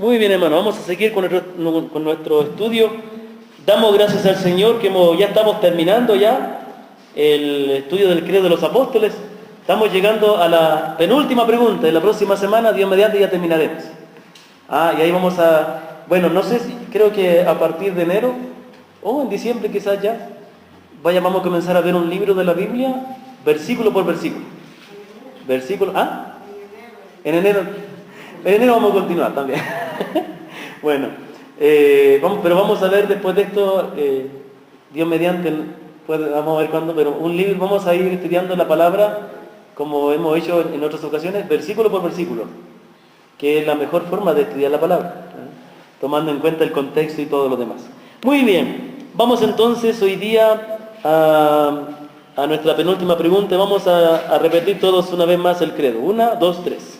Muy bien, hermano, vamos a seguir con nuestro estudio. Damos gracias al Señor que ya estamos terminando ya el estudio del credo de los apóstoles. Estamos llegando a la penúltima pregunta. En la próxima semana, Dios mediante, ya terminaremos. Y ahí vamos bueno, no sé si, creo que a partir de enero o en diciembre quizás ya, vamos a comenzar a ver un libro de la Biblia, versículo por versículo. En enero vamos a continuar también. Bueno, pero vamos a ver después de esto, Dios mediante, vamos a ver cuándo, pero un libro, vamos a ir estudiando la palabra como hemos hecho en otras ocasiones, versículo por versículo, que es la mejor forma de estudiar la palabra, tomando en cuenta el contexto y todo lo demás. Muy bien, vamos entonces hoy día a nuestra penúltima pregunta. Vamos a repetir todos una vez más el credo. 1, 2, 3.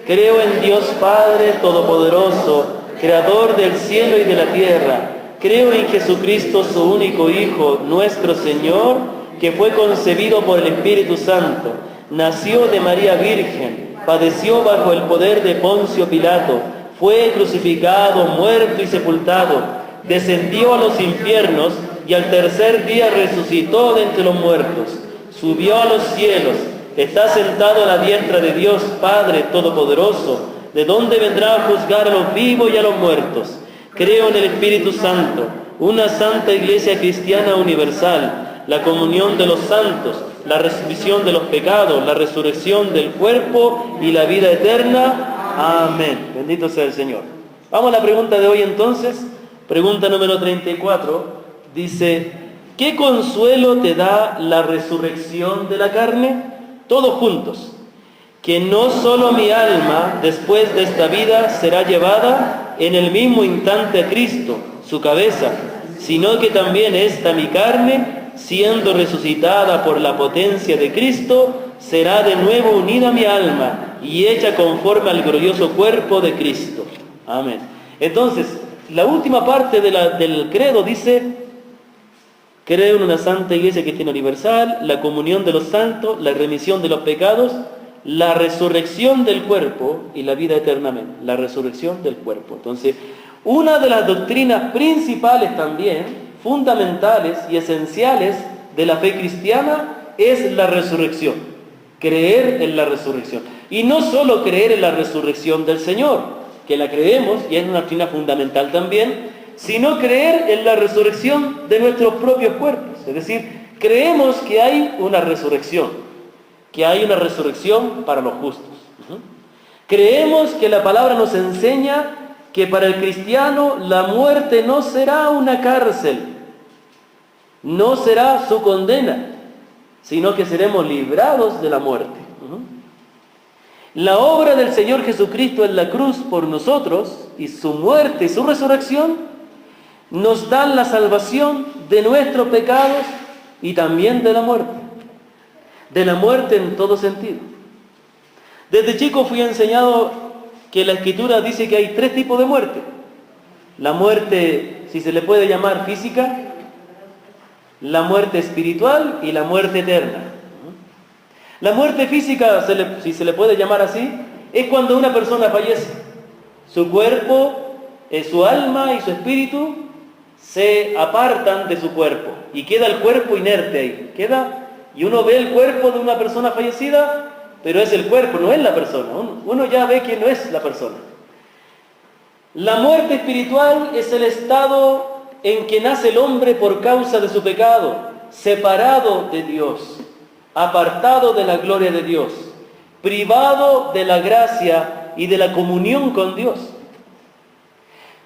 Creo en Dios Padre Todopoderoso, Creador del cielo y de la tierra. Creo en Jesucristo, su único Hijo, nuestro Señor, que fue concebido por el Espíritu Santo, nació de María Virgen, padeció bajo el poder de Poncio Pilato, fue crucificado, muerto y sepultado, descendió a los infiernos y al tercer día resucitó de entre los muertos, subió a los cielos, está sentado a la diestra de Dios Padre Todopoderoso, de donde vendrá a juzgar a los vivos y a los muertos. Creo en el Espíritu Santo, una santa Iglesia cristiana universal, la comunión de los santos, la remisión de los pecados, la resurrección del cuerpo y la vida eterna. Amén. Bendito sea el Señor. Vamos a la pregunta de hoy entonces. Pregunta número 34. Dice, ¿qué consuelo te da la resurrección de la carne? Todos juntos. Que no solo mi alma, después de esta vida, será llevada en el mismo instante a Cristo, su cabeza, sino que también esta mi carne, siendo resucitada por la potencia de Cristo, será de nuevo unida a mi alma y hecha conforme al glorioso cuerpo de Cristo. Amén. Entonces, la última parte del credo dice, creo en una santa Iglesia cristiana universal, la comunión de los santos, la remisión de los pecados, la resurrección del cuerpo y la vida eternamente. La resurrección del cuerpo. Entonces, una de las doctrinas principales también, fundamentales y esenciales de la fe cristiana es la resurrección. Creer en la resurrección. Y no solo creer en la resurrección del Señor, que la creemos y es una doctrina fundamental también, sino creer en la resurrección de nuestros propios cuerpos. Es decir, creemos que hay una resurrección. Que hay una resurrección para los justos. Creemos que la palabra nos enseña que para el cristiano la muerte no será una cárcel, no será su condena, sino que seremos librados de la muerte. La obra del Señor Jesucristo en la cruz por nosotros, y su muerte y su resurrección, nos dan la salvación de nuestros pecados y también de la muerte. De la muerte en todo sentido. Desde chico fui enseñado que la Escritura dice que hay 3 tipos de muerte. La muerte, si se le puede llamar física, la muerte espiritual y la muerte eterna. La muerte física, si se le puede llamar así, es cuando una persona fallece. Su cuerpo, su alma y su espíritu se apartan de su cuerpo y queda el cuerpo inerte ahí. Y uno ve el cuerpo de una persona fallecida, pero es el cuerpo, no es la persona. Uno ya ve que no es la persona. La muerte espiritual es el estado en que nace el hombre por causa de su pecado, separado de Dios, apartado de la gloria de Dios, privado de la gracia y de la comunión con Dios.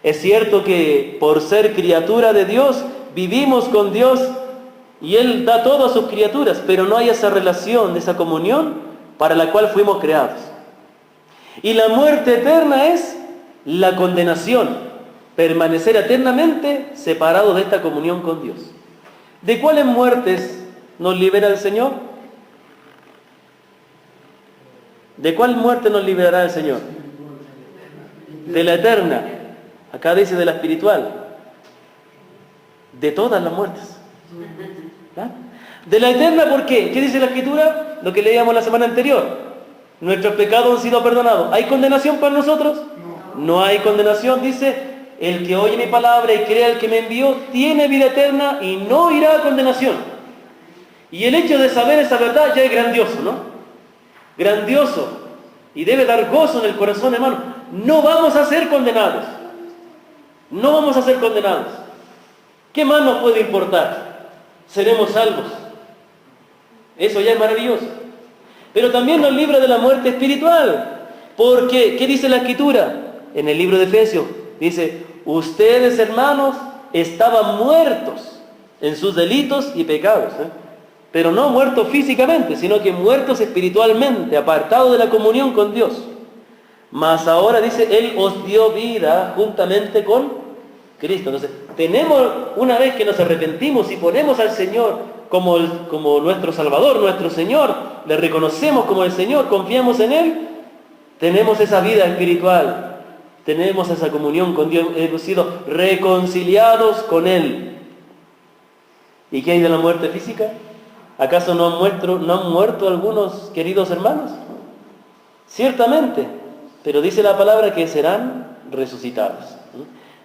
Es cierto que por ser criatura de Dios, vivimos con Dios y Él da todo a sus criaturas, pero no hay esa relación, esa comunión para la cual fuimos creados. Y la muerte eterna es la condenación, permanecer eternamente separados de esta comunión con Dios. ¿De cuáles muertes nos libera el Señor? ¿De cuál muerte nos liberará el Señor? De la eterna. Acá dice de la espiritual. De todas las muertes. De la eterna, ¿por qué? ¿Qué dice la Escritura? Lo que leíamos la semana anterior. Nuestros pecados han sido perdonados. ¿Hay condenación para nosotros? no hay condenación, dice, el que oye mi palabra y cree al que me envió, tiene vida eterna y no irá a condenación. Y el hecho de saber esa verdad ya es grandioso, ¿no? Grandioso. Y debe dar gozo en el corazón, hermano. No vamos a ser condenados. No vamos a ser condenados. ¿Qué más nos puede importar? Seremos salvos. Eso ya es maravilloso. Pero también nos libra de la muerte espiritual. Porque, ¿qué dice la Escritura? En el libro de Efesios, dice, ustedes, hermanos, estaban muertos en sus delitos y pecados. Pero no muertos físicamente, sino que muertos espiritualmente, apartados de la comunión con Dios. Mas ahora, dice, Él os dio vida juntamente con Cristo. Entonces, tenemos, una vez que nos arrepentimos y ponemos al Señor como nuestro Salvador, nuestro Señor, le reconocemos como el Señor, confiamos en Él, tenemos esa vida espiritual, tenemos esa comunión con Dios, hemos sido reconciliados con Él. ¿Y qué hay de la muerte física? ¿Acaso no han muerto algunos queridos hermanos? Ciertamente, pero dice la palabra que serán resucitados.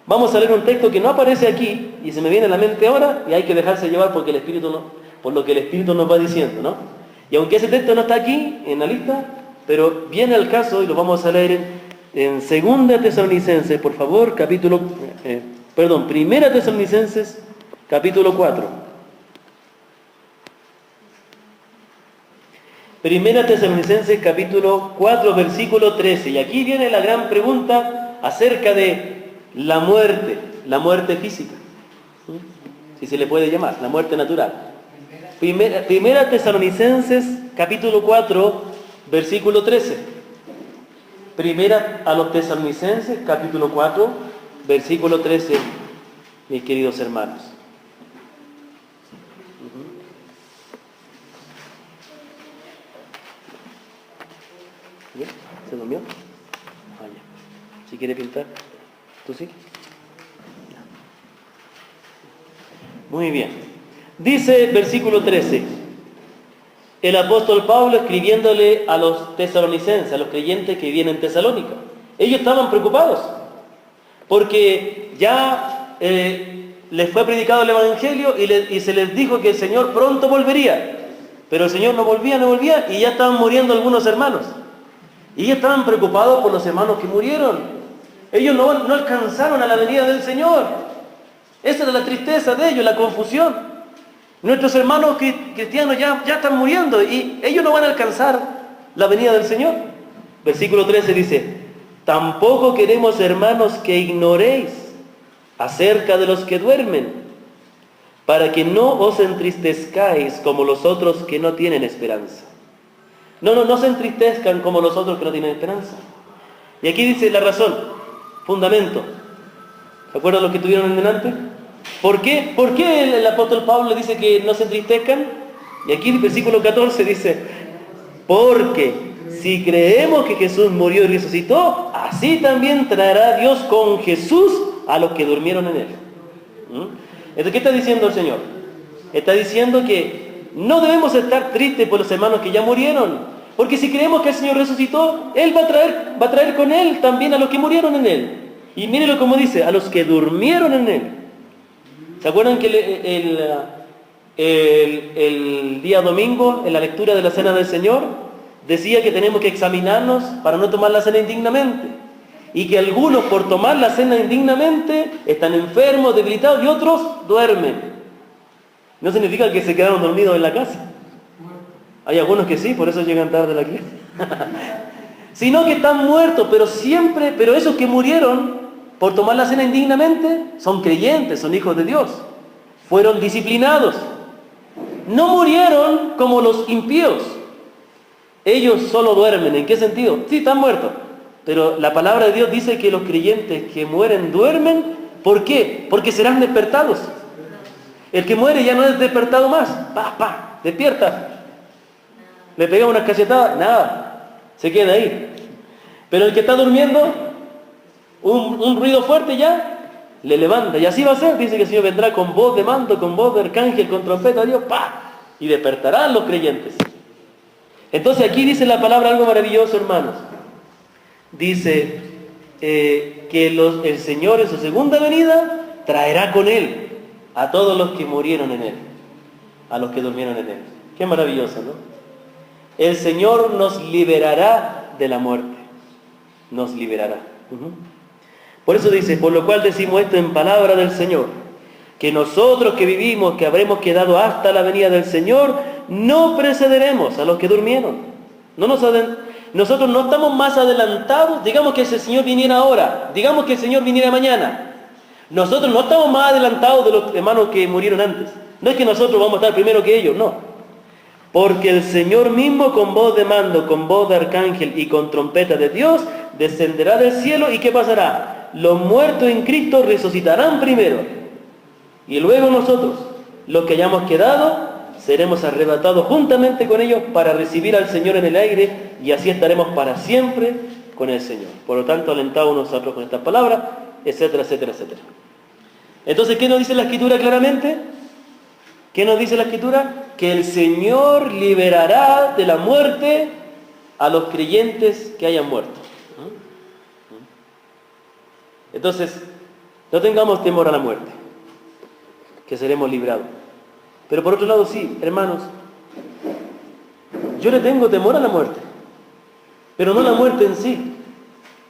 Vamos a leer un texto que no aparece aquí y se me viene a la mente ahora y hay que dejarse llevar por lo que el Espíritu nos va diciendo, ¿no? Y aunque ese texto no está aquí en la lista, pero viene al caso y lo vamos a leer en 2 Tesalonicenses, por favor, Primera Tesalonicenses, capítulo 4. Primera Tesalonicenses, capítulo 4, versículo 13. Y aquí viene la gran pregunta acerca de la muerte física, si se le puede llamar, la muerte natural. Primera Tesalonicenses, capítulo 4, versículo 13. Primera a los Tesalonicenses, capítulo 4, versículo 13, mis queridos hermanos. ¿Bien? ¿Se durmió? Ah, ya. Si quiere pintar, ¿tú sí? Muy bien. Dice versículo 13, el apóstol Pablo escribiéndole a los tesalonicenses, a los creyentes que vienen en Tesalónica. Ellos estaban preocupados porque ya les fue predicado el Evangelio y se les dijo que el Señor pronto volvería. Pero el Señor no volvía y ya estaban muriendo algunos hermanos. Y ellos estaban preocupados por los hermanos que murieron. Ellos no alcanzaron a la venida del Señor. Esa era la tristeza de ellos, la confusión. Nuestros hermanos cristianos ya están muriendo y ellos no van a alcanzar la venida del Señor. Versículo 13 dice, tampoco queremos, hermanos, que ignoréis acerca de los que duermen, para que no os entristezcáis como los otros que no tienen esperanza. No se entristezcan como los otros que no tienen esperanza. Y aquí dice la razón, fundamento. ¿Se acuerdan los que tuvieron en delante? ¿Por qué el apóstol Pablo dice que no se entristezcan? Y aquí en el versículo 14 dice, porque si creemos que Jesús murió y resucitó, así también traerá Dios con Jesús a los que durmieron en Él. Entonces, ¿qué está diciendo el Señor? Está diciendo que no debemos estar tristes por los hermanos que ya murieron, porque si creemos que el Señor resucitó, Él va a traer con Él también a los que murieron en Él. Y mírenlo como dice, a los que durmieron en Él. ¿Se acuerdan que el día domingo, en la lectura de la Cena del Señor, decía que tenemos que examinarnos para no tomar la cena indignamente? Y que algunos, por tomar la cena indignamente, están enfermos, debilitados, y otros duermen. No significa que se quedaron dormidos en la casa. Hay algunos que sí, por eso llegan tarde a la iglesia. Sino que están muertos, pero esos que murieron por tomar la cena indignamente son creyentes, son hijos de Dios. Fueron disciplinados. No murieron como los impíos. Ellos solo duermen. ¿En qué sentido? Sí, están muertos. Pero la palabra de Dios dice que los creyentes que mueren duermen. ¿Por qué? Porque serán despertados. El que muere ya no es despertado más. Despierta. Le pega unas cachetadas, nada, se queda ahí. Pero el que está durmiendo, un ruido fuerte ya, le levanta. Y así va a ser, dice que el Señor vendrá con voz de mando, con voz de arcángel, con trompeta de Dios, y despertarán los creyentes. Entonces aquí dice la palabra algo maravilloso, hermanos. Dice, que el Señor en su segunda venida traerá con Él a todos los que murieron en Él, a los que durmieron en Él. Qué maravilloso, ¿no? El Señor nos liberará de la muerte, nos liberará. Por eso dice, por lo cual decimos esto en palabra del Señor, que nosotros que vivimos, que habremos quedado hasta la venida del Señor, no precederemos a los que durmieron. Nosotros no estamos más adelantados, digamos que ese Señor viniera ahora, digamos que el Señor viniera mañana. Nosotros no estamos más adelantados de los hermanos que murieron antes. No es que nosotros vamos a estar primero que ellos, no. Porque el Señor mismo con voz de mando, con voz de arcángel y con trompeta de Dios, descenderá del cielo y ¿qué pasará? Los muertos en Cristo resucitarán primero. Y luego nosotros, los que hayamos quedado, seremos arrebatados juntamente con ellos para recibir al Señor en el aire y así estaremos para siempre con el Señor. Por lo tanto, alentados nosotros con estas palabras, etcétera, etcétera, etcétera. Entonces, ¿qué nos dice la Escritura claramente? ¿Qué nos dice la Escritura? Que el Señor liberará de la muerte a los creyentes que hayan muerto. Entonces, no tengamos temor a la muerte, que seremos librados. Pero por otro lado, sí, hermanos, yo le tengo temor a la muerte, pero no a la muerte en sí,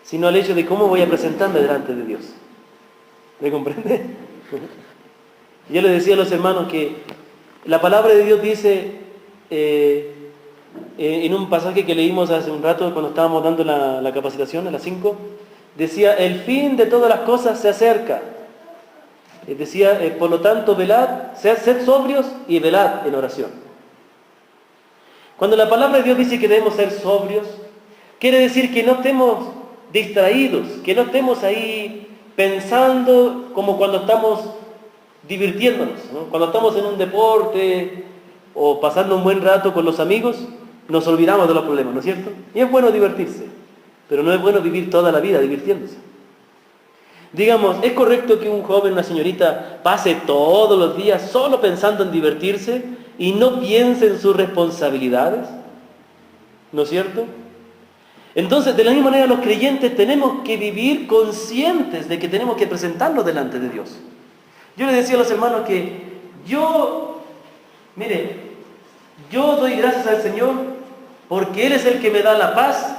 sino al hecho de cómo voy a presentarme delante de Dios. ¿Me comprende? Yo les decía a los hermanos que la palabra de Dios dice en un pasaje que leímos hace un rato cuando estábamos dando la capacitación a las 5, decía, el fin de todas las cosas se acerca. Decía, por lo tanto, velad, sed sobrios y velad en oración. Cuando la palabra de Dios dice que debemos ser sobrios, quiere decir que no estemos distraídos, que no estemos ahí pensando como cuando estamos divirtiéndonos, ¿no? Cuando estamos en un deporte o pasando un buen rato con los amigos, nos olvidamos de los problemas, ¿no es cierto? Y es bueno divertirse, pero no es bueno vivir toda la vida divirtiéndose. Digamos, ¿es correcto que un joven, una señorita, pase todos los días solo pensando en divertirse y no piense en sus responsabilidades? ¿No es cierto? Entonces, de la misma manera, los creyentes tenemos que vivir conscientes de que tenemos que presentarnos delante de Dios. Yo les decía a los hermanos que yo doy gracias al Señor porque Él es el que me da la paz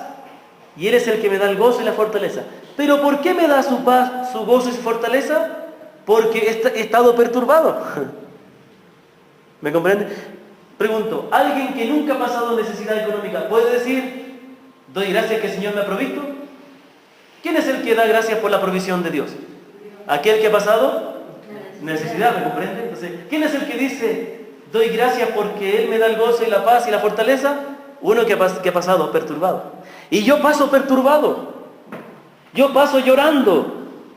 y Él es el que me da el gozo y la fortaleza. ¿Pero por qué me da su paz, su gozo y su fortaleza? Porque he estado perturbado. ¿Me comprende? Pregunto, ¿alguien que nunca ha pasado necesidad económica puede decir, doy gracias que el Señor me ha provisto? ¿Quién es el que da gracias por la provisión de Dios? ¿Aquel que ha pasado necesidad? ¿Me comprende? Entonces, ¿quién es el que dice, doy gracias porque Él me da el gozo y la paz y la fortaleza? Uno que ha pasado perturbado. Y yo paso perturbado. Yo paso llorando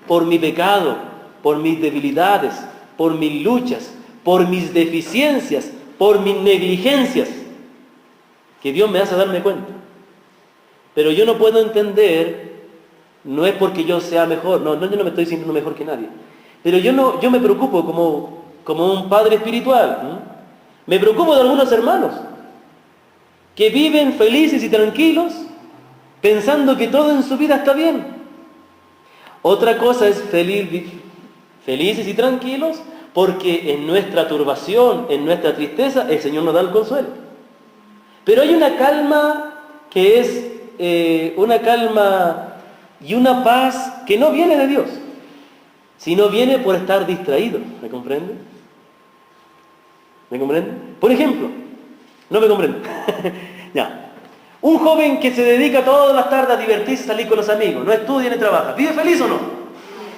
por mi pecado, por mis debilidades, por mis luchas, por mis deficiencias, por mis negligencias, que Dios me hace darme cuenta. Pero yo no puedo entender, no es porque yo sea mejor, yo no me estoy sintiendo mejor que nadie, pero yo me preocupo como un padre espiritual, ¿no? Me preocupo de algunos hermanos que viven felices y tranquilos pensando que todo en su vida está bien. Otra cosa es felices y tranquilos porque en nuestra turbación, en nuestra tristeza, el Señor nos da el consuelo. Pero hay una calma que es una calma y una paz que no viene de Dios, sino viene por estar distraído. ¿Me comprende? ¿Me comprende? Por ejemplo, no me comprende. Ya. Un joven que se dedica todas las tardes a divertirse, salir con los amigos, no estudia ni trabaja, ¿vive feliz o no?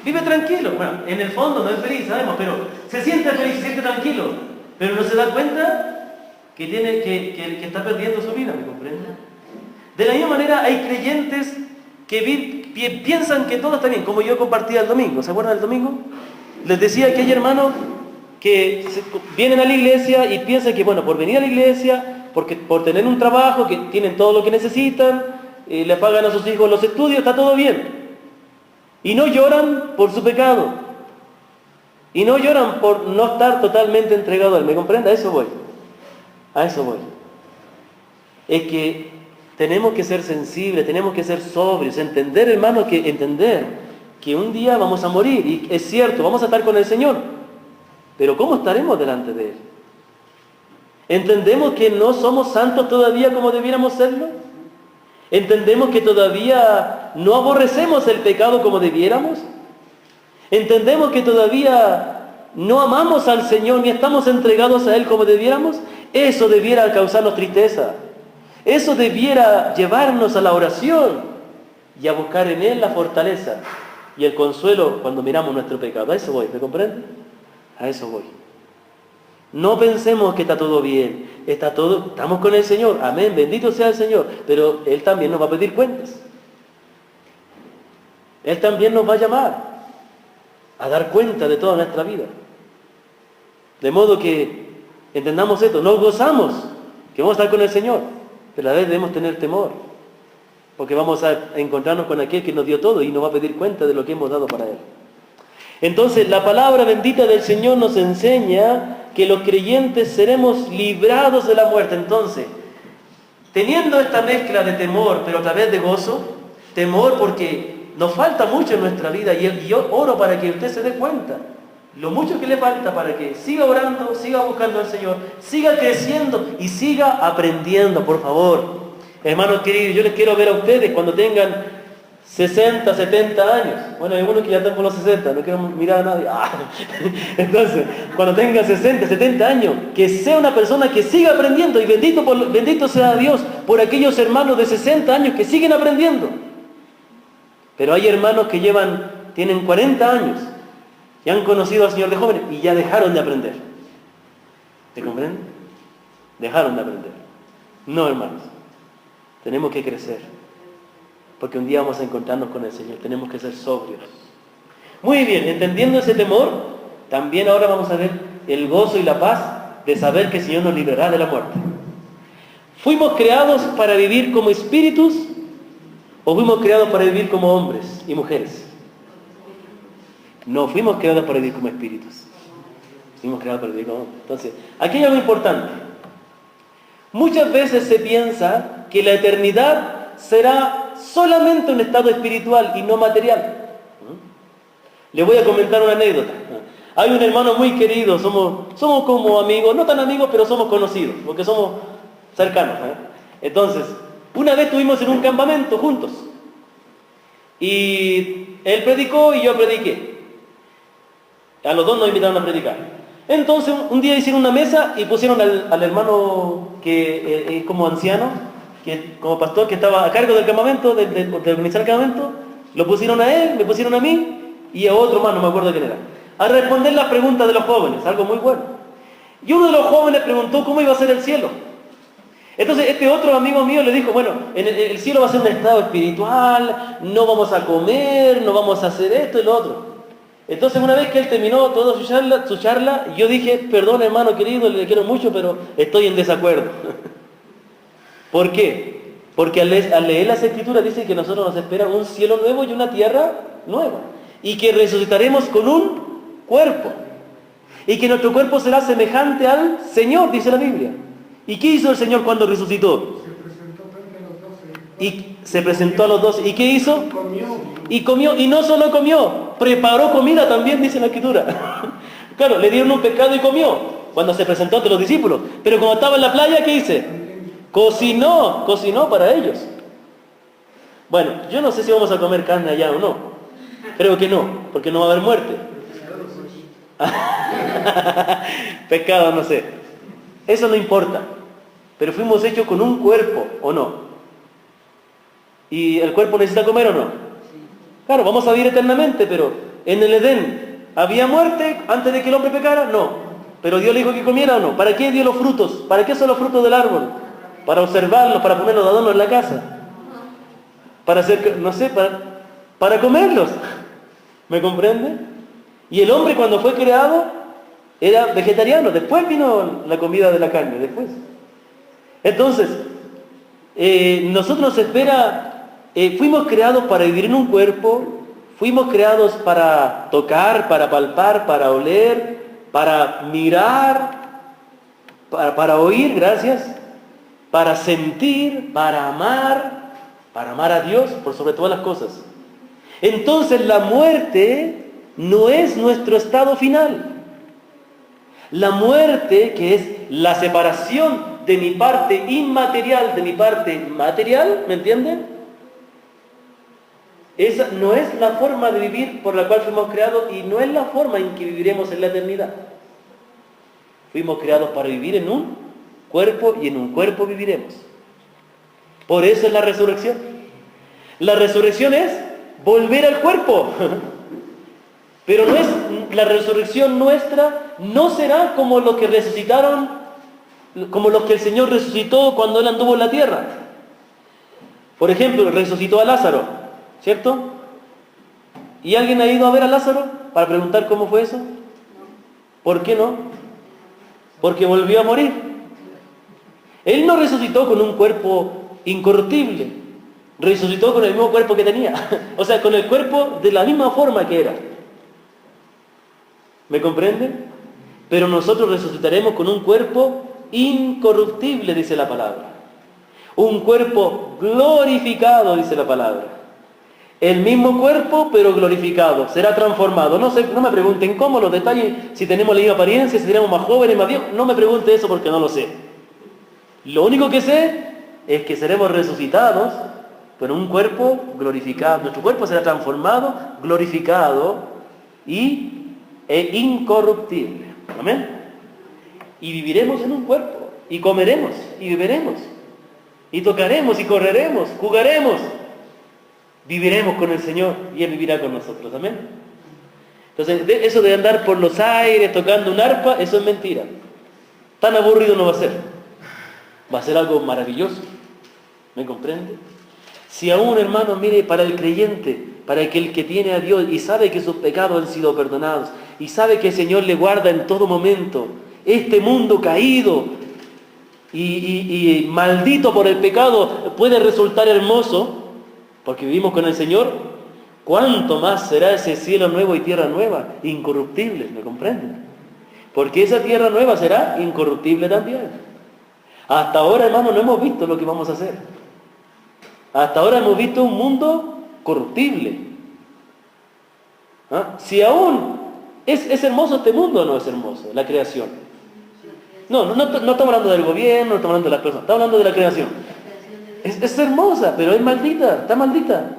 Vive tranquilo. Bueno, en el fondo no es feliz, sabemos, pero se siente feliz, se siente tranquilo, pero no se da cuenta que está perdiendo su vida, ¿me comprende? De la misma manera hay creyentes que piensan que todo está bien, como yo compartía el domingo, ¿se acuerdan del domingo? Les decía que hay hermanos que vienen a la iglesia y piensan que, bueno, por venir a la iglesia, por tener un trabajo, que tienen todo lo que necesitan, le pagan a sus hijos los estudios, está todo bien. Y no lloran por su pecado. Y no lloran por no estar totalmente entregado a Él. ¿Me comprende? A eso voy. Es que tenemos que ser sensibles, tenemos que ser sobrios, entender, hermano, que un día vamos a morir, y es cierto, vamos a estar con el Señor, pero ¿cómo estaremos delante de Él? ¿Entendemos que no somos santos todavía como debiéramos serlo? ¿Entendemos que todavía no aborrecemos el pecado como debiéramos? ¿Entendemos que todavía no amamos al Señor ni estamos entregados a Él como debiéramos? Eso debiera causarnos tristeza. Eso debiera llevarnos a la oración y a buscar en Él la fortaleza y el consuelo cuando miramos nuestro pecado. A eso voy, ¿me comprende? A eso voy. No pensemos que está todo bien, estamos con el Señor, amén, bendito sea el Señor, pero Él también nos va a pedir cuentas. Él también nos va a llamar a dar cuenta de toda nuestra vida. De modo que entendamos esto, nos gozamos que vamos a estar con el Señor, pero a la vez debemos tener temor, porque vamos a encontrarnos con aquel que nos dio todo y nos va a pedir cuenta de lo que hemos dado para Él. Entonces, la palabra bendita del Señor nos enseña que los creyentes seremos librados de la muerte. Entonces, teniendo esta mezcla de temor, pero a través de gozo, temor porque nos falta mucho en nuestra vida, y yo oro para que usted se dé cuenta lo mucho que le falta para que siga orando, siga buscando al Señor, siga creciendo y siga aprendiendo, por favor. Hermanos queridos, yo les quiero ver a ustedes cuando tengan 60, 70 años. Bueno, hay algunos que ya están con los 60, no quiero mirar a nadie. Entonces, cuando tengan 60, 70 años, que sea una persona que siga aprendiendo, y bendito sea Dios por aquellos hermanos de 60 años que siguen aprendiendo. Pero hay hermanos que tienen 40 años y han conocido al Señor de jóvenes y ya dejaron de aprender. ¿Te comprenden? Dejaron de aprender. No, hermanos, tenemos que crecer, porque un día vamos a encontrarnos con el Señor. Tenemos que ser sobrios. Muy bien, entendiendo ese temor, también ahora vamos a ver el gozo y la paz de saber que el Señor nos librará de la muerte. ¿Fuimos creados para vivir como espíritus o fuimos creados para vivir como hombres y mujeres? No, fuimos creados para vivir como espíritus. Fuimos creados para vivir como hombres. Entonces, aquí hay algo importante. Muchas veces se piensa que la eternidad será solamente un estado espiritual y no material. Les voy a comentar una anécdota. Hay un hermano muy querido, somos como amigos, no tan amigos, pero somos conocidos, porque somos cercanos. Entonces, una vez estuvimos en un campamento juntos, y él predicó y yo prediqué. A los dos nos invitaron a predicar. Entonces, un día hicieron una mesa y pusieron al hermano que es como anciano, que como pastor, que estaba a cargo del campamento, de organizar el campamento, lo pusieron a él, me pusieron a mí y a otro más, no me acuerdo quién era, a responder las preguntas de los jóvenes, algo muy bueno. Y uno de los jóvenes preguntó cómo iba a ser el cielo. Entonces este otro amigo mío le dijo, bueno, el cielo va a ser un estado espiritual, no vamos a comer, no vamos a hacer esto y lo otro. Entonces una vez que él terminó toda su charla, yo dije, perdón hermano querido, le quiero mucho, pero estoy en desacuerdo. ¿Por qué? Porque al leer las Escrituras dice que nosotros nos espera un cielo nuevo y una tierra nueva. Y que resucitaremos con un cuerpo. Y que nuestro cuerpo será semejante al Señor, dice la Biblia. ¿Y qué hizo el Señor cuando resucitó? Se presentó a los 12. ¿Y qué hizo? Y comió. Y no solo comió, preparó comida también, dice la Escritura. Claro, le dieron un pescado y comió cuando se presentó ante los discípulos. Pero cuando estaba en la playa, ¿qué hice? Cocinó para ellos. Bueno, yo no sé si vamos a comer carne allá o no. Creo que no, porque no va a haber muerte. Pescado, no sé. Eso no importa. Pero fuimos hechos con un cuerpo, ¿o no? ¿Y el cuerpo necesita comer o no? Claro, vamos a vivir eternamente, pero en el Edén, ¿había muerte antes de que el hombre pecara? No. Pero Dios le dijo que comiera o no. ¿Para qué dio los frutos? ¿Para qué son los frutos del árbol? Para observarlos, para ponerlos de adorno en la casa. Para hacer, no sé, para comerlos. ¿Me comprende? Y el hombre cuando fue creado era vegetariano. Después vino la comida de la carne, después. Entonces, nosotros nos espera, fuimos creados para vivir en un cuerpo, fuimos creados para tocar, para palpar, para oler, para mirar, para oír, gracias. para sentir, para amar a Dios por sobre todas las cosas. Entonces la muerte no es nuestro estado final. La muerte, que es la separación de mi parte inmaterial de mi parte material, ¿me entienden? Esa no es la forma de vivir por la cual fuimos creados y no es la forma en que viviremos en la eternidad. Fuimos creados para vivir en un cuerpo y en un cuerpo viviremos. Por eso es la resurrección. La resurrección es volver al cuerpo. Pero no es, la resurrección nuestra no será como los que resucitaron, como los que el Señor resucitó cuando Él anduvo en la tierra. Por ejemplo, resucitó a Lázaro, ¿cierto? ¿Y alguien ha ido a ver a Lázaro para preguntar cómo fue eso? ¿Por qué no? Porque volvió a morir. Él no resucitó con un cuerpo incorruptible, resucitó con el mismo cuerpo que tenía, o sea, con el cuerpo de la misma forma que era. ¿Me comprenden? Pero nosotros resucitaremos con un cuerpo incorruptible, dice la palabra. Un cuerpo glorificado, dice la palabra. El mismo cuerpo, pero glorificado. Será transformado. No me pregunten cómo, los detalles, si tenemos la misma apariencia, si seremos más jóvenes, más viejos. No me pregunte eso porque no lo sé. Lo único que sé es que seremos resucitados con un cuerpo glorificado. Nuestro cuerpo será transformado, glorificado e incorruptible. Amén. Y viviremos en un cuerpo, y comeremos, y beberemos, y tocaremos, y correremos, jugaremos. Viviremos con el Señor, y Él vivirá con nosotros. Amén. Entonces, eso de andar por los aires tocando un arpa, eso es mentira. Tan aburrido no va a ser. Va a ser algo maravilloso. ¿Me comprende? Si aún, hermano, mire, para el creyente, para el que tiene a Dios y sabe que sus pecados han sido perdonados y sabe que el Señor le guarda en todo momento, este mundo caído y maldito por el pecado puede resultar hermoso porque vivimos con el Señor. ¿Cuánto más será ese cielo nuevo y tierra nueva, incorruptibles? ¿Me comprenden? Porque esa tierra nueva será incorruptible también. Hasta ahora, hermano, no hemos visto lo que vamos a hacer. Hasta ahora hemos visto un mundo corruptible. ¿Ah? Si aún es hermoso este mundo o no es hermoso, la creación. No estamos hablando del gobierno, no estamos hablando de las personas, estamos hablando de la creación. Es hermosa, pero es maldita, está maldita,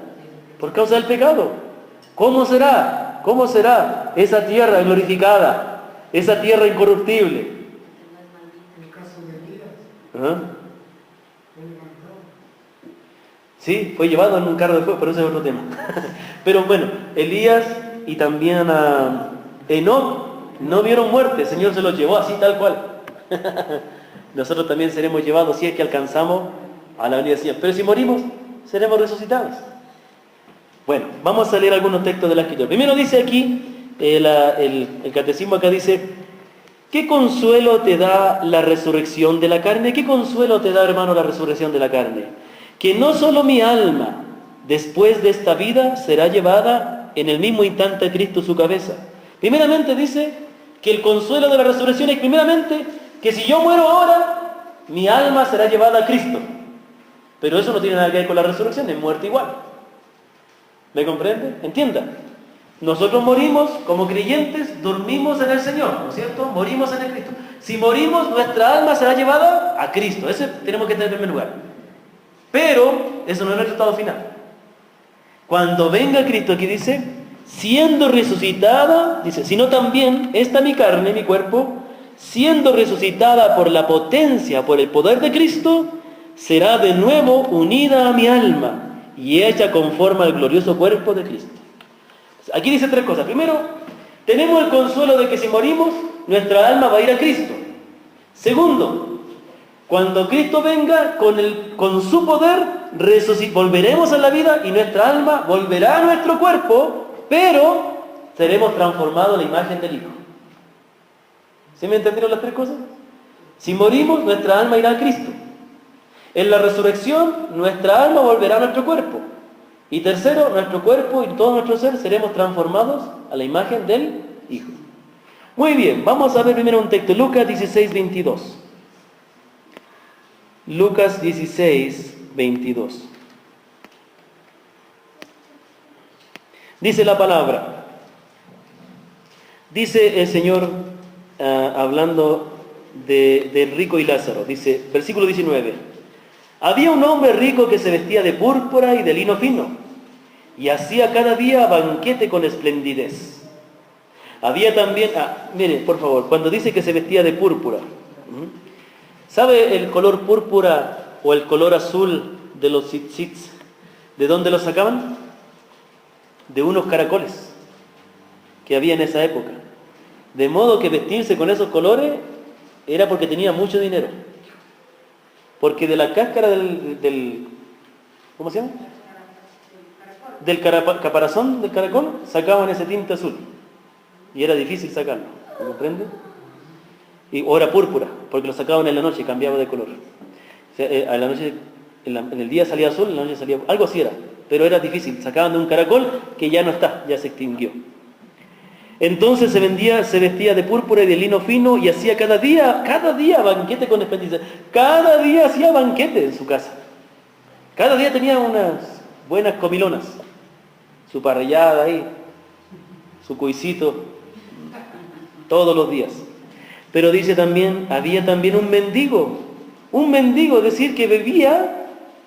por causa del pecado. ¿Cómo será? ¿Cómo será esa tierra glorificada, esa tierra incorruptible? El caso de Elías. ¿Ah? Sí, fue llevado en un carro de fuego, pero ese es otro tema. Pero bueno, Elías y también a Enoc no vieron muerte, el Señor se los llevó así tal cual. Nosotros también seremos llevados si es que alcanzamos a la venida del Señor. Pero si morimos, seremos resucitados. Bueno, vamos a leer algunos textos de la Escritura. Primero dice aquí, el catecismo acá dice, ¿qué consuelo te da la resurrección de la carne? ¿Qué consuelo te da, hermano, la resurrección de la carne? Que no solo mi alma, después de esta vida, será llevada en el mismo instante a Cristo su cabeza. Primeramente dice que el consuelo de la resurrección es primeramente que si yo muero ahora, mi alma será llevada a Cristo. Pero eso no tiene nada que ver con la resurrección, es muerte igual. ¿Me comprende? Entienda. Nosotros morimos como creyentes, dormimos en el Señor, ¿no es cierto? Morimos en el Cristo. Si morimos, nuestra alma será llevada a Cristo. Eso tenemos que tener en primer lugar. Pero eso no es el resultado final. Cuando venga Cristo, aquí dice, siendo resucitada, dice, sino también esta mi carne, mi cuerpo, siendo resucitada por la potencia, por el poder de Cristo, será de nuevo unida a mi alma y hecha conforme al glorioso cuerpo de Cristo. Aquí dice tres cosas. Primero, tenemos el consuelo de que si morimos, nuestra alma va a ir a Cristo. Segundo, cuando Cristo venga con su poder, volveremos a la vida y nuestra alma volverá a nuestro cuerpo, pero seremos transformados en la imagen del Hijo. ¿Sí me entendieron las tres cosas? Si morimos, nuestra alma irá a Cristo. En la resurrección, nuestra alma volverá a nuestro cuerpo. Y tercero, nuestro cuerpo y todo nuestro ser seremos transformados a la imagen del Hijo. Muy bien, vamos a ver primero un texto, Lucas 16:22. Lucas 16, 22. Dice la palabra, dice el Señor hablando del rico y Lázaro, dice, versículo 19, había un hombre rico que se vestía de púrpura y de lino fino, y hacía cada día banquete con esplendidez. Había también, mire, por favor, cuando dice que se vestía de púrpura, ¿sabe el color púrpura o el color azul de los tzitzits? ¿De dónde los sacaban? De unos caracoles que había en esa época. De modo que vestirse con esos colores era porque tenía mucho dinero. Porque de la cáscara del ¿cómo se llama? Del caparazón del caracol sacaban ese tinte azul. Y era difícil sacarlo, ¿me comprende? O era púrpura, porque lo sacaban en la noche y cambiaba de color. O sea, a la noche, en el día salía azul, en la noche salía... Algo así era, pero era difícil. Sacaban de un caracol que ya no está, ya se extinguió. Entonces se vestía de púrpura y de lino fino y hacía cada día banquete con esplendidez. Cada día hacía banquete en su casa. Cada día tenía unas buenas comilonas. Su parrillada ahí, su cuisito, todos los días. Pero dice también, había también un mendigo, es decir, que bebía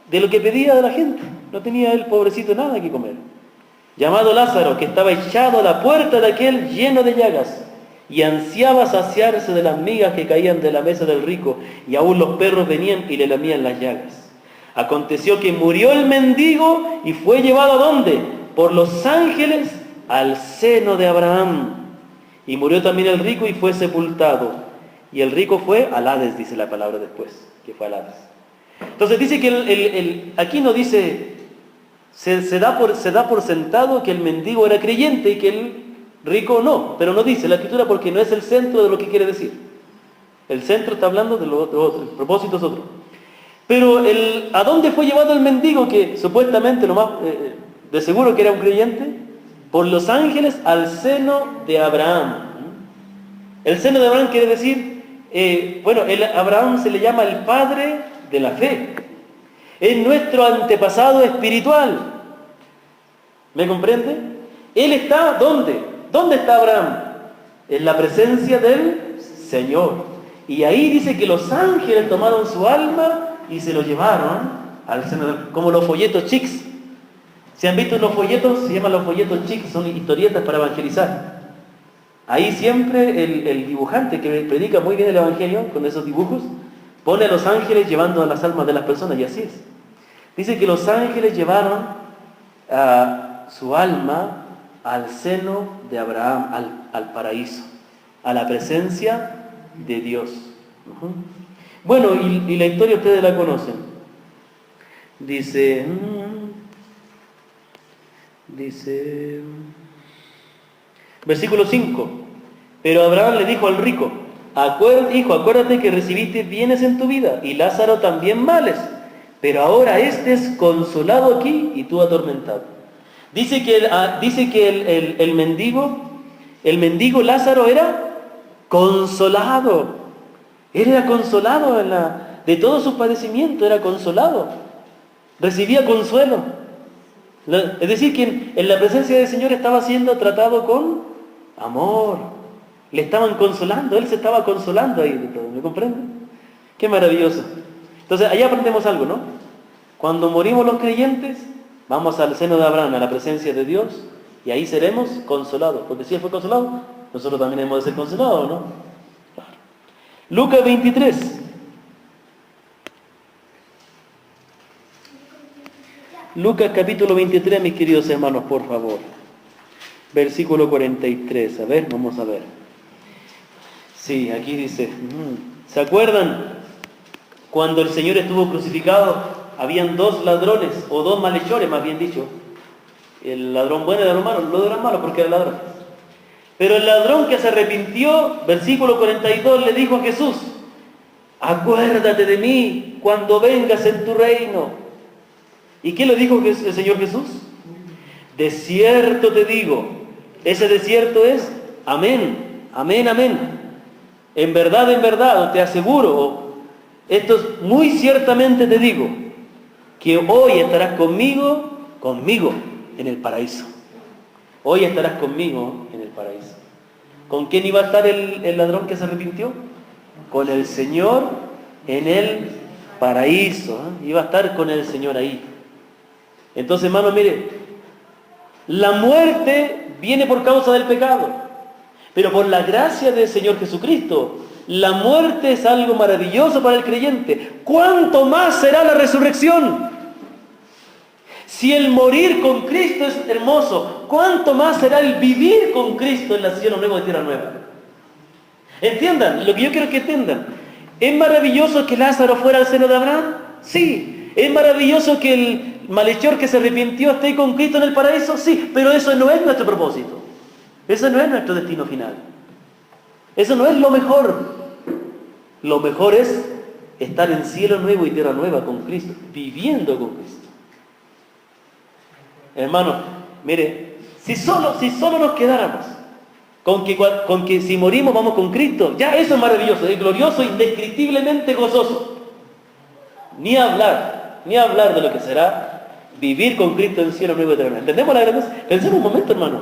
de lo que pedía de la gente. No tenía él, pobrecito, nada que comer. Llamado Lázaro, que estaba echado a la puerta de aquel lleno de llagas, y ansiaba saciarse de las migas que caían de la mesa del rico, y aún los perros venían y le lamían las llagas. Aconteció que murió el mendigo y fue llevado ¿a dónde? Por los ángeles al seno de Abraham. Y murió también el rico y fue sepultado. Y el rico fue al Hades, dice la palabra después, que fue al Hades. Entonces dice que aquí no dice, se da por sentado que el mendigo era creyente y que el rico no, pero no dice la Escritura porque no es el centro de lo que quiere decir. El centro está hablando de lo otro, el propósito es otro. Pero ¿a dónde fue llevado el mendigo que supuestamente lo más de seguro que era un creyente? Por los ángeles al seno de Abraham. El seno de Abraham quiere decir, Abraham se le llama el padre de la fe. Es nuestro antepasado espiritual. ¿Me comprende? Él está, ¿dónde? ¿Dónde está Abraham? En la presencia del Señor. Y ahí dice que los ángeles tomaron su alma y se lo llevaron al seno del... como los folletos chics. ¿Se han visto los folletos? Se llaman los folletos chics, son historietas para evangelizar. Ahí siempre el dibujante que predica muy bien el evangelio con esos dibujos, pone a los ángeles llevando a las almas de las personas, y así es. Dice que los ángeles llevaron a su alma al seno de Abraham, al paraíso, a la presencia de Dios. Bueno, y la historia ustedes la conocen. Dice, versículo 5, pero Abraham le dijo al rico, hijo, acuérdate que recibiste bienes en tu vida, y Lázaro también males, pero ahora este es consolado aquí y tú atormentado. Dice que el mendigo Lázaro era consolado. Él era consolado de todo su padecimiento, era consolado. Recibía consuelo. Es decir, que en la presencia del Señor estaba siendo tratado con amor. Le estaban consolando, Él se estaba consolando ahí de todo. ¿Me comprenden? Qué maravilloso. Entonces, ahí aprendemos algo, ¿no? Cuando morimos los creyentes, vamos al seno de Abraham, a la presencia de Dios, y ahí seremos consolados. Porque si Él fue consolado, nosotros también hemos de ser consolados, ¿no? Claro. Lucas 23. Lucas capítulo 23, mis queridos hermanos, por favor. Versículo 43. A ver, vamos a ver. Sí, aquí dice, ¿se acuerdan? Cuando el Señor estuvo crucificado, habían dos ladrones, o dos malhechores, más bien dicho. El ladrón bueno y el ladrón malo. No eran malos porque era ladrón. Pero el ladrón que se arrepintió, versículo 42, le dijo a Jesús, acuérdate de mí cuando vengas en tu reino. ¿Y qué le dijo el Señor Jesús? De cierto te digo, ese de cierto es amén, amén, amén. En verdad, te aseguro, Esto es muy ciertamente te digo, que hoy estarás conmigo en el paraíso. Hoy estarás conmigo en el paraíso. ¿Con quién iba a estar el ladrón que se arrepintió? Con el Señor en el paraíso. Iba a estar con el Señor ahí. Entonces, hermano, mire, la muerte viene por causa del pecado, pero por la gracia del Señor Jesucristo, la muerte es algo maravilloso para el creyente. ¿Cuánto más será la resurrección? Si el morir con Cristo es hermoso, ¿cuánto más será el vivir con Cristo en la cielo nuevo y tierra nueva? Entiendan, lo que yo quiero que entiendan. ¿Es maravilloso que Lázaro fuera al seno de Abraham? Sí. ¿Es maravilloso que el malhechor que se arrepintió esté con Cristo en el paraíso? Sí. Pero eso no es nuestro propósito. Eso no es nuestro destino final. Eso no es lo mejor. Lo mejor es estar en cielo nuevo y tierra nueva con Cristo, viviendo con Cristo. Hermano, mire, si solo nos quedáramos con que si morimos vamos con Cristo, ya eso es maravilloso, es glorioso, indescriptiblemente gozoso. Ni hablar de lo que será vivir con Cristo en cielo nuevo y eterno. ¿Entendemos la grandeza? Pensemos un momento, hermano.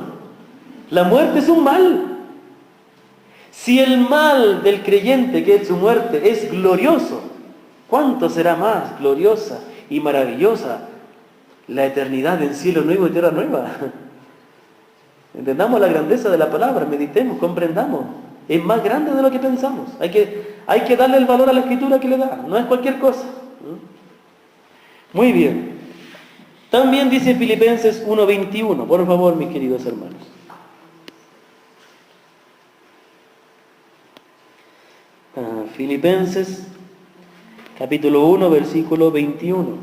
La muerte es un mal. Si el mal del creyente, que es su muerte, es glorioso, ¿cuánto será más gloriosa y maravillosa la eternidad en cielo nuevo y tierra nueva? Entendamos la grandeza de la palabra, meditemos, comprendamos. Es más grande de lo que pensamos. Hay que darle el valor a la Escritura que le da. No es cualquier cosa. Muy bien. También dice Filipenses 1:21. Por favor, mis queridos hermanos. Filipenses capítulo 1, versículo 21.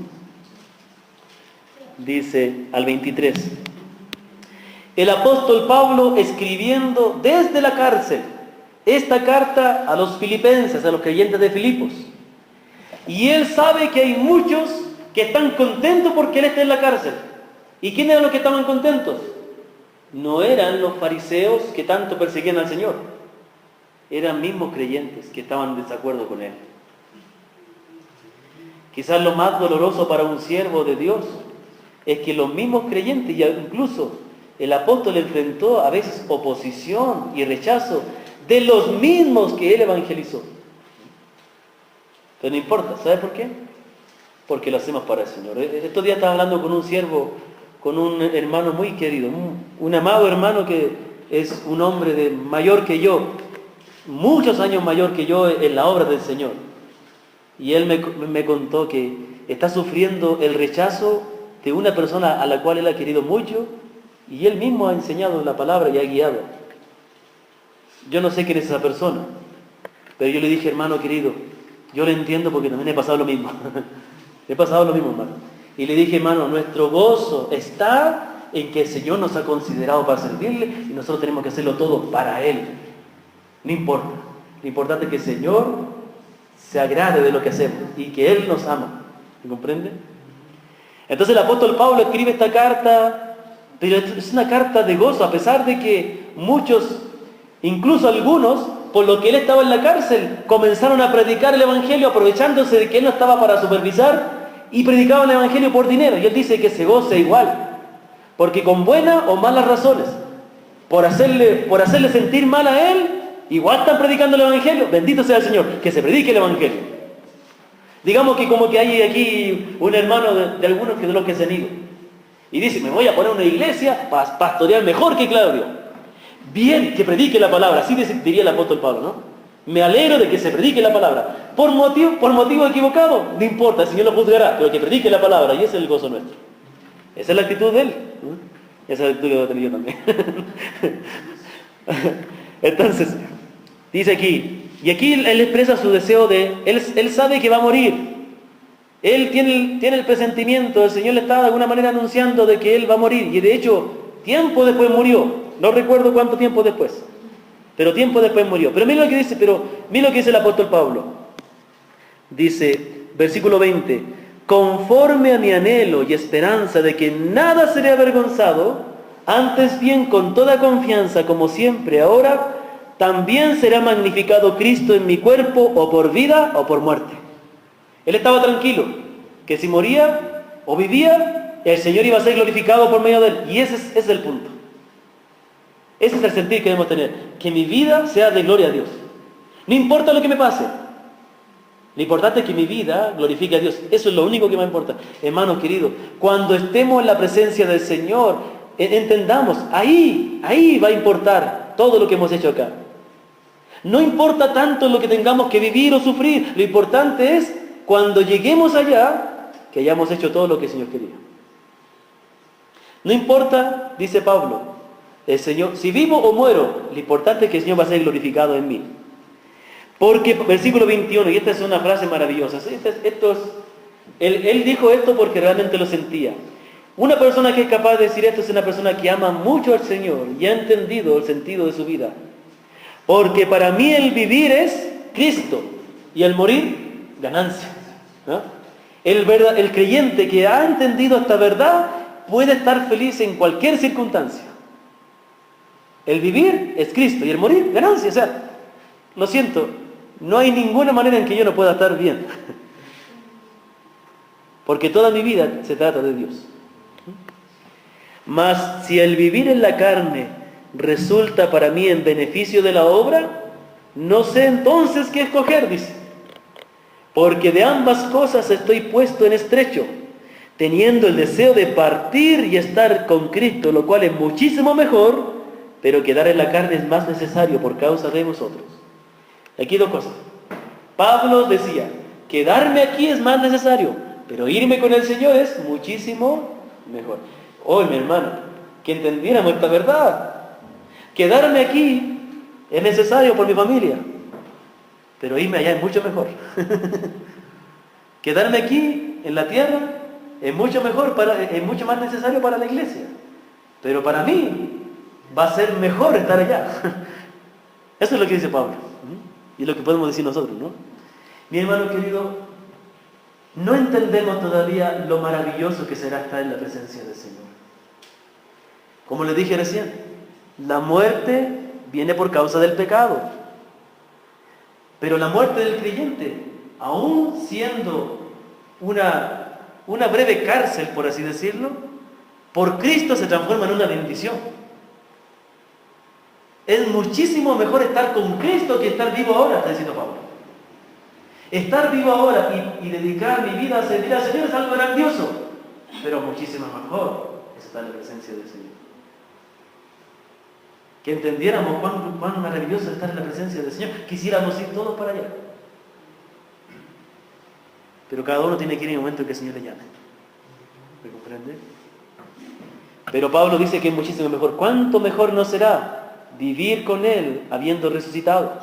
Dice al 23. El apóstol Pablo escribiendo desde la cárcel esta carta a los filipenses, a los creyentes de Filipos. Y él sabe que hay muchos que están contentos porque él está en la cárcel. ¿Y quiénes eran los que estaban contentos? No eran los fariseos que tanto perseguían al Señor. Eran mismos creyentes que estaban en desacuerdo con él. Quizás lo más doloroso para un siervo de Dios es que los mismos creyentes, y incluso el apóstol enfrentó a veces oposición y rechazo de los mismos que él evangelizó. Pero no importa, ¿sabe por qué? Porque lo hacemos para el Señor. Estos días estaba hablando con un siervo, con un hermano muy querido, un amado hermano que es un hombre mayor que yo, muchos años mayor que yo en la obra del Señor. Y él me contó que está sufriendo el rechazo de una persona a la cual él ha querido mucho, y él mismo ha enseñado la palabra y ha guiado. Yo no sé quién es esa persona, pero yo le dije, hermano querido, yo le entiendo porque también he pasado lo mismo. He pasado lo mismo, hermano. Y le dije, hermano, nuestro gozo está en que el Señor nos ha considerado para servirle y nosotros tenemos que hacerlo todo para Él. No importa. Lo importante es que el Señor se agrade de lo que hacemos y que Él nos ama. ¿Me comprende? Entonces el apóstol Pablo escribe esta carta, pero es una carta de gozo, a pesar de que muchos, incluso algunos, por lo que él estaba en la cárcel, comenzaron a predicar el Evangelio aprovechándose de que él no estaba para supervisar y predicaban el Evangelio por dinero. Y él dice que se goce igual, porque con buenas o malas razones, por hacerle sentir mal a él, igual están predicando el Evangelio. Bendito sea el Señor, que se predique el Evangelio. Digamos que como que hay aquí un hermano de algunos que de los que se han ido. Y dice, me voy a poner una iglesia para pastorear mejor que Claudio. Bien, que predique la palabra, así diría el apóstol Pablo, ¿no? Me alegro de que se predique la palabra. Por motivo equivocado, no importa, el Señor lo juzgará, pero que predique la palabra, y ese es el gozo nuestro. Esa es la actitud de él. Esa es la actitud que voy a tener yo también. Entonces, dice aquí, y aquí él expresa su deseo él sabe que va a morir. Él tiene el presentimiento, el Señor le está de alguna manera anunciando de que él va a morir, y de hecho, tiempo después murió. No recuerdo cuánto tiempo después, pero tiempo después murió. Pero mira lo que dice el apóstol Pablo. Dice, versículo 20, conforme a mi anhelo y esperanza de que nada seré avergonzado, antes bien con toda confianza, como siempre ahora, también será magnificado Cristo en mi cuerpo, o por vida o por muerte. Él estaba tranquilo, que si moría o vivía, el Señor iba a ser glorificado por medio de él. Y ese es el punto. Ese es el sentir que debemos tener. Que mi vida sea de gloria a Dios. No importa lo que me pase. Lo importante es que mi vida glorifique a Dios. Eso es lo único que me importa. Hermanos queridos, cuando estemos en la presencia del Señor, entendamos, ahí va a importar todo lo que hemos hecho acá. No importa tanto lo que tengamos que vivir o sufrir. Lo importante es, cuando lleguemos allá, que hayamos hecho todo lo que el Señor quería. No importa, dice Pablo, el Señor, si vivo o muero, lo importante es que el Señor va a ser glorificado en mí. Porque, versículo 21, y esta es una frase maravillosa. Él dijo esto porque realmente lo sentía. Una persona que es capaz de decir esto es una persona que ama mucho al Señor y ha entendido el sentido de su vida. Porque para mí el vivir es Cristo y el morir, ganancia. ¿No? El creyente que ha entendido esta verdad puede estar feliz en cualquier circunstancia. El vivir es Cristo y el morir, ganancia. O sea, lo siento, no hay ninguna manera en que yo no pueda estar bien. Porque toda mi vida se trata de Dios. Mas si el vivir en la carne resulta para mí en beneficio de la obra, no sé entonces qué escoger, dice. Porque de ambas cosas estoy puesto en estrecho, teniendo el deseo de partir y estar con Cristo, lo cual es muchísimo mejor, pero quedar en la carne es más necesario por causa de vosotros. Aquí dos cosas. Pablo decía, quedarme aquí es más necesario, pero irme con el Señor es muchísimo mejor. Hoy, mi hermano, que entendiéramos esta verdad. Quedarme aquí es necesario por mi familia, pero irme allá es mucho mejor. Quedarme aquí, en la tierra, es mucho mejor, es mucho más necesario para la iglesia. Pero para mí, va a ser mejor estar allá. Eso es lo que dice Pablo. Y lo que podemos decir nosotros, ¿no? Mi hermano querido, no entendemos todavía lo maravilloso que será estar en la presencia del Señor. Como les dije recién, la muerte viene por causa del pecado. Pero la muerte del creyente, aún siendo una breve cárcel, por así decirlo, por Cristo se transforma en una bendición. Es muchísimo mejor estar con Cristo que estar vivo ahora, está diciendo Pablo. Estar vivo ahora y dedicar mi vida a servir al Señor es algo grandioso, pero muchísimo mejor es estar en la presencia del Señor. Que entendiéramos cuán maravilloso es estar en la presencia del Señor. Quisiéramos ir todos para allá. Pero cada uno tiene que ir en el momento en que el Señor le llame. ¿Me comprende? Pero Pablo dice que es muchísimo mejor. ¿Cuánto mejor no será vivir con Él habiendo resucitado?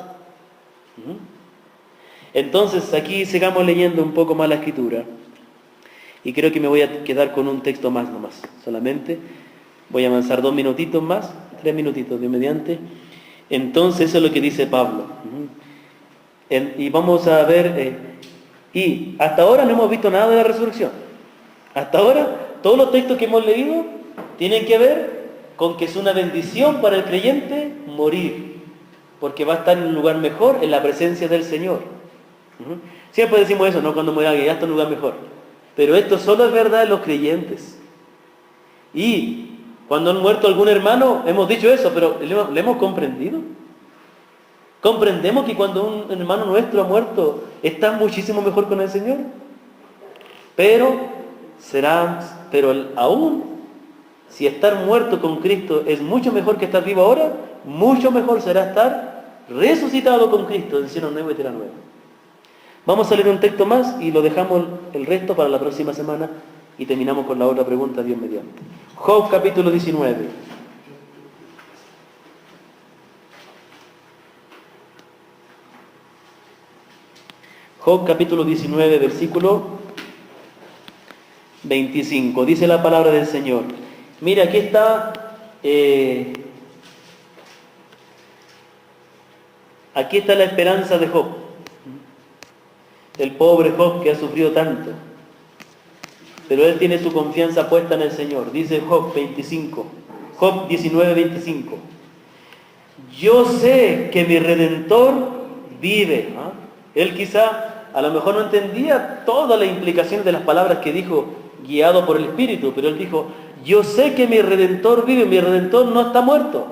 Entonces aquí sigamos leyendo un poco más la Escritura. Y creo que me voy a quedar con un texto más nomás. Solamente voy a avanzar 2 minutitos más. 3 minutitos de mediante. Entonces eso es lo que dice Pablo. Y vamos a ver, y hasta ahora no hemos visto nada de la resurrección. Hasta ahora todos los textos que hemos leído tienen que ver con que es una bendición para el creyente morir, porque va a estar en un lugar mejor, en la presencia del Señor. Siempre decimos eso, ¿no? Cuando muera alguien, ya está en un lugar mejor. Pero esto solo es verdad en los creyentes. Y cuando han muerto algún hermano, hemos dicho eso, pero ¿le hemos comprendido? ¿Comprendemos que cuando un hermano nuestro ha muerto, está muchísimo mejor con el Señor? Pero aún, si estar muerto con Cristo es mucho mejor que estar vivo ahora, mucho mejor será estar resucitado con Cristo en cielo nuevo y tierra nueva. Vamos a leer un texto más y lo dejamos el resto para la próxima semana y terminamos con la otra pregunta, Dios mediante. Job capítulo 19. Job capítulo 19, versículo 25. Dice la palabra del Señor. Mira, aquí está... aquí está la esperanza de Job. El pobre Job que ha sufrido tanto. Pero él tiene su confianza puesta en el Señor. Dice Job 25. Job 19, 25. Yo sé que mi Redentor vive. Él quizá a lo mejor no entendía todas las implicaciones de las palabras que dijo, guiado por el Espíritu, pero él dijo, yo sé que mi Redentor vive, mi Redentor no está muerto.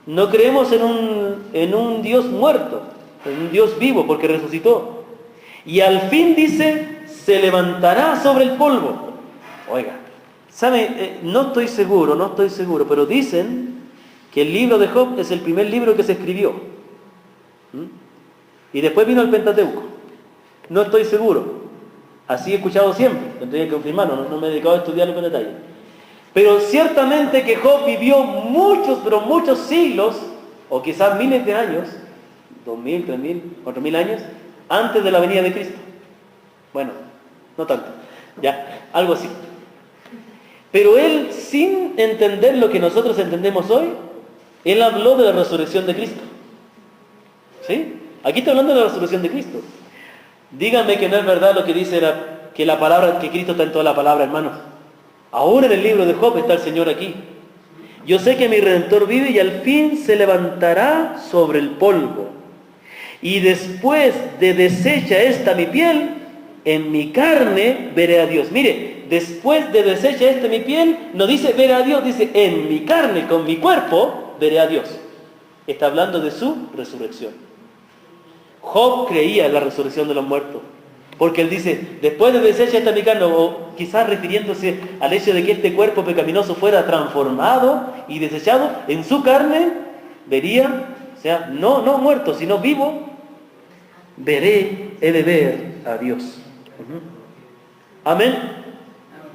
No creemos en un Dios muerto, en un Dios vivo, porque resucitó. Y al fin dice, se levantará sobre el polvo. Oiga, ¿sabe? No estoy seguro, pero dicen que el libro de Job es el primer libro que se escribió. Y después vino el Pentateuco. No estoy seguro. Así he escuchado siempre, tendría que confirmarlo, no me he dedicado a estudiarlo con detalle. Pero ciertamente que Job vivió muchos, pero muchos siglos, o quizás miles de años, 2000, 3000, 4000 años, antes de la venida de Cristo. Bueno, no tanto, ya, algo así. Pero él, sin entender lo que nosotros entendemos hoy, él habló de la resurrección de Cristo. ¿Sí? Aquí está hablando de la resurrección de Cristo. Díganme que no es verdad lo que dice que la palabra, que Cristo está en toda la palabra, hermanos. Ahora en el libro de Job está el Señor aquí. Yo sé que mi Redentor vive y al fin se levantará sobre el polvo. Y después de deshecha esta mi piel, en mi carne veré a Dios. Mire, después de deshecha esta mi piel, no dice veré a Dios, dice en mi carne, con mi cuerpo, veré a Dios. Está hablando de su resurrección. Job creía en la resurrección de los muertos. Porque él dice, después de deshecha esta mi carne, o quizás refiriéndose al hecho de que este cuerpo pecaminoso fuera transformado y desechado, en su carne vería, o sea, no muerto, sino vivo, he de ver a Dios. Amén.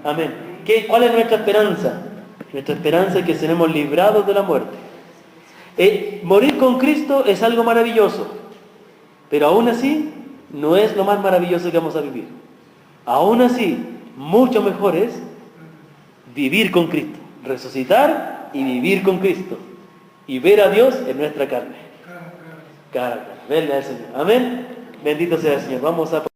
Amén. ¿Cuál es nuestra esperanza? Nuestra esperanza es que seremos librados de la muerte. Morir con Cristo es algo maravilloso, pero aún así no es lo más maravilloso que vamos a vivir. Aún así, mucho mejor es vivir con Cristo, resucitar y vivir con Cristo y ver a Dios en nuestra carne. Cara a cara, verle al Señor. Amén. Bendito sea el Señor. Vamos a